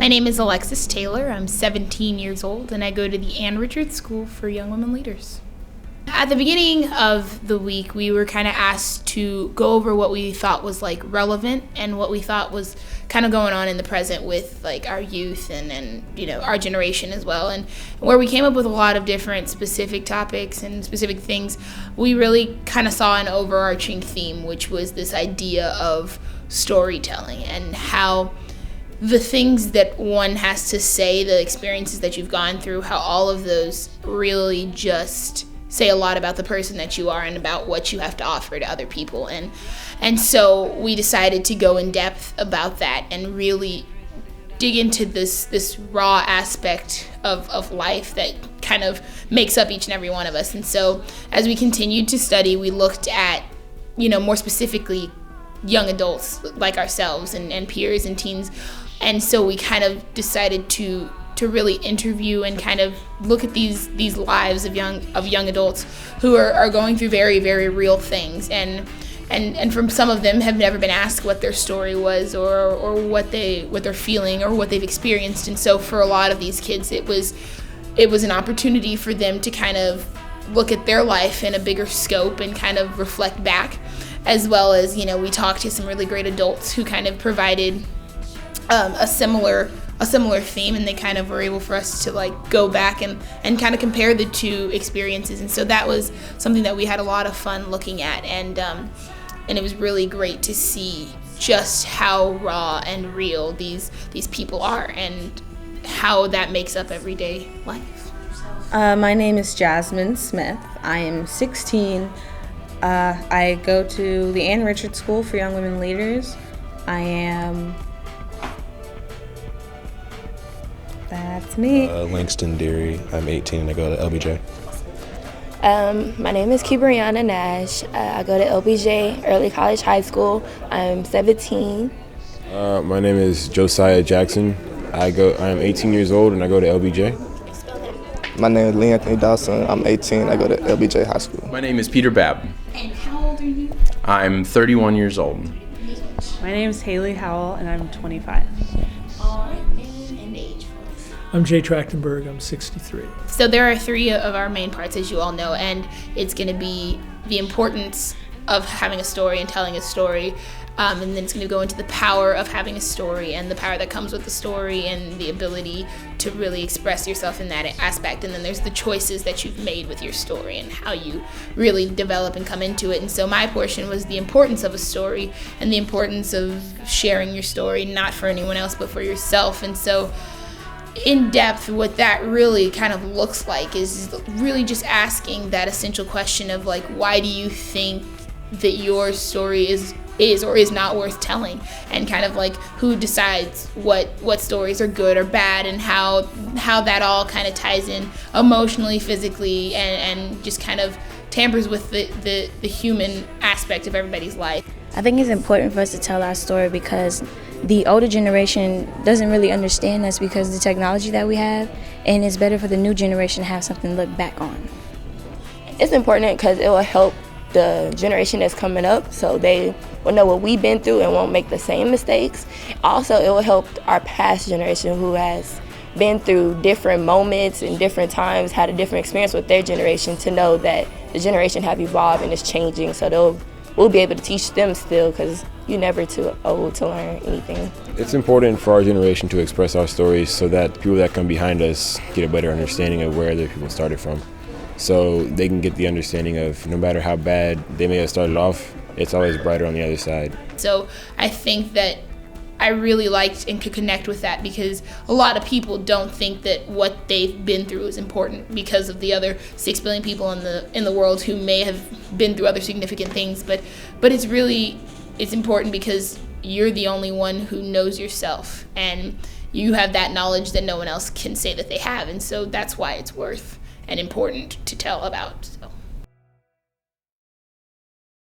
My name is Alexis Taylor. I'm 17 years old, and I go to the Ann Richards School for Young Women Leaders. At the beginning of the week, we were kind of asked to go over what we thought was relevant and what we thought was kind of going on in the present with our youth and our generation as well. And where we came up with a lot of different specific topics and specific things, we really kind of saw an overarching theme, which was this idea of storytelling and how the things that one has to say, the experiences that you've gone through, how all of those really just say a lot about the person that you are and about what you have to offer to other people. And so we decided to go in depth about that and really dig into this raw aspect of life that kind of makes up each and every one of us. And so as we continued to study, we looked at, more specifically, young adults like ourselves and peers and teens. And so we kind of decided to really interview and kind of look at these lives of young adults who are going through very, very real things. And from some of them have never been asked what their story was or what they're feeling or what they've experienced. And so for a lot of these kids, it was an opportunity for them to kind of look at their life in a bigger scope and kind of reflect back, as well as, we talked to some really great adults who kind of provided a similar theme, and they kind of were able for us to go back and kind of compare the two experiences. And so that was something that we had a lot of fun looking at, and it was really great to see just how raw and real these people are and how that makes up everyday life. My name is Jasmine Smith. I am 16. I go to the Ann Richards School for Young Women Leaders. That's me. Langston Deary. I'm 18 and I go to LBJ. My name is Kibriana Nash. I go to LBJ, Early College High School. I'm 17. My name is Josiah Jackson. I am 18 years old and I go to LBJ. My name is Lee Anthony Dawson. I'm 18. I go to LBJ High School. My name is Peter Babb. And how old are you? I'm 31 years old. My name is Haley Howell and I'm 25. All right, and age. I'm Jay Trachtenberg. I'm 63. So there are three of our main parts, as you all know, and it's going to be the importance of having a story and telling a story, and then it's going to go into the power of having a story and the power that comes with the story and the ability to really express yourself in that aspect. And then there's the choices that you've made with your story and how you really develop and come into it. And so my portion was the importance of a story and the importance of sharing your story, not for anyone else, but for yourself. And so in depth, what that really kind of looks like is really just asking that essential question of why do you think that your story is or is not worth telling, and kind of who decides what stories are good or bad, and how that all kind of ties in emotionally, physically, and just kind of tampers with the human aspect of everybody's life. I think it's important for us to tell our story because the older generation doesn't really understand us because of the technology that we have, and it's better for the new generation to have something to look back on. It's important because it will help the generation that's coming up so they will know what we've been through and won't make the same mistakes. Also, it will help our past generation who has been through different moments and different times, had a different experience with their generation, to know that the generation have evolved and is changing, so we'll be able to teach them still, because you're never too old to learn anything. It's important for our generation to express our stories so that the people that come behind us get a better understanding of where other people started from. So they can get the understanding of no matter how bad they may have started off, it's always brighter on the other side. So I think that I really liked and could connect with that because a lot of people don't think that what they've been through is important because of the other 6 billion people in the world who may have been through other significant things. But it's important because you're the only one who knows yourself, and you have that knowledge that no one else can say that they have. And so that's why it's worth and important to tell about.